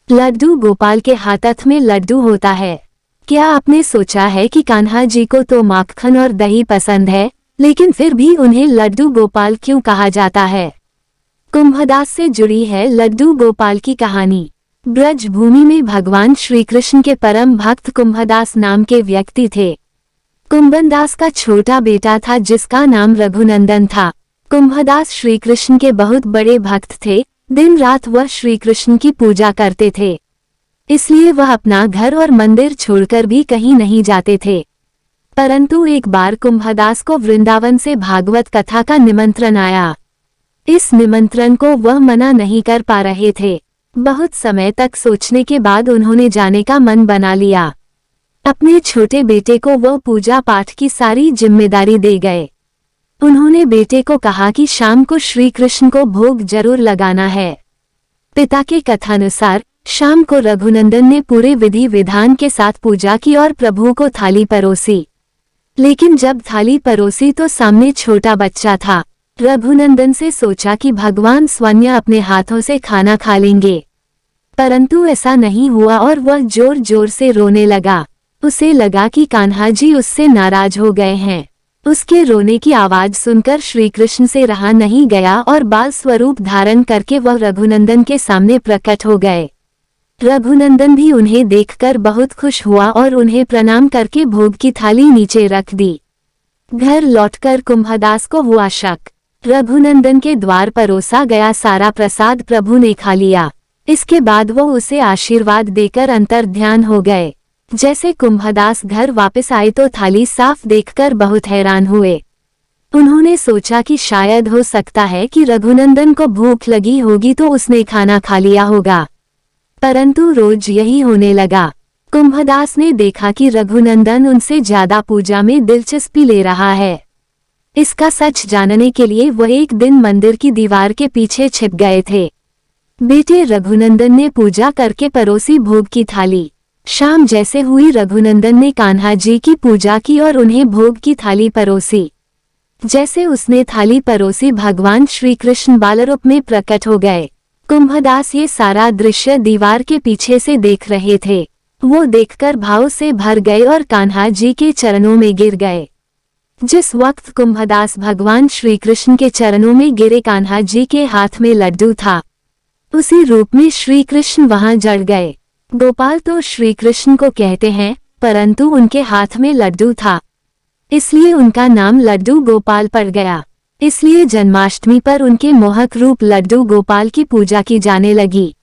लड्डू गोपाल के हाथ में लड्डू होता है। क्या आपने सोचा है कि कान्हा जी को तो माखन और दही पसंद है, लेकिन फिर भी उन्हें लड्डू गोपाल क्यों कहा जाता है? कुंभदास से जुड़ी है लड्डू गोपाल की कहानी। ब्रज भूमि में भगवान श्री कृष्ण के परम भक्त कुंभदास नाम के व्यक्ति थे। कुंभदास का छोटा बेटा था जिसका नाम रघुनंदन था। कुंभदास श्री कृष्ण के बहुत बड़े भक्त थे। दिन रात वह श्री कृष्ण की पूजा करते थे, इसलिए वह अपना घर और मंदिर छोड़कर भी कहीं नहीं जाते थे। परंतु एक बार कुंभदास को वृंदावन से भागवत कथा का निमंत्रण आया। इस निमंत्रण को वह मना नहीं कर पा रहे थे। बहुत समय तक सोचने के बाद उन्होंने जाने का मन बना लिया। अपने छोटे बेटे को वह पूजा पाठ की सारी जिम्मेदारी दे गए। उन्होंने बेटे को कहा कि शाम को श्री कृष्ण को भोग जरूर लगाना है। पिता के कथानुसार शाम को रघुनंदन ने पूरे विधि विधान के साथ पूजा की और प्रभु को थाली परोसी। लेकिन जब थाली परोसी तो सामने छोटा बच्चा था। रघुनंदन से सोचा कि भगवान स्वयं अपने हाथों से खाना खा लेंगे, परंतु ऐसा नहीं हुआ और वह जोर जोर से रोने लगा। उसे लगा कि कान्हा जी उससे नाराज हो गए हैं। उसके रोने की आवाज सुनकर श्री कृष्ण से रहा नहीं गया और बाल स्वरूप धारण करके वह रघुनंदन के सामने प्रकट हो गए। रघुनंदन भी उन्हें देखकर बहुत खुश हुआ और उन्हें प्रणाम करके भोग की थाली नीचे रख दी। घर लौटकर कुंभदास को हुआ शक। रघुनंदन के द्वार परोसा गया सारा प्रसाद प्रभु ने खा लिया। इसके बाद वो उसे आशीर्वाद देकर अंतर्ध्यान हो गए। जैसे कुंभदास घर वापस आए तो थाली साफ देखकर बहुत हैरान हुए। उन्होंने सोचा कि शायद हो सकता है कि रघुनंदन को भूख लगी होगी तो उसने खाना खा लिया होगा, परंतु रोज यही होने लगा। कुंभदास ने देखा कि रघुनंदन उनसे ज्यादा पूजा में दिलचस्पी ले रहा है। इसका सच जानने के लिए वह एक दिन मंदिर की दीवार के पीछे छिप गए थे। बेटे रघुनंदन ने पूजा करके परोसी भोग की थाली। शाम जैसे हुई रघुनंदन ने कान्हा जी की पूजा की और उन्हें भोग की थाली परोसी। जैसे उसने थाली परोसी भगवान श्री कृष्ण बालरूप में प्रकट हो गए। कुंभदास ये सारा दृश्य दीवार के पीछे से देख रहे थे। वो देखकर भाव से भर गए और कान्हा जी के चरणों में गिर गए। जिस वक्त कुंभदास भगवान श्री कृष्ण के चरणों में गिरे, कान्हा जी के हाथ में लड्डू था। उसी रूप में श्री कृष्ण वहां जड़ गए। गोपाल तो श्री कृष्ण को कहते हैं, परंतु उनके हाथ में लड्डू था, इसलिए उनका नाम लड्डू गोपाल पड़ गया। इसलिए जन्माष्टमी पर उनके मोहक रूप लड्डू गोपाल की पूजा की जाने लगी।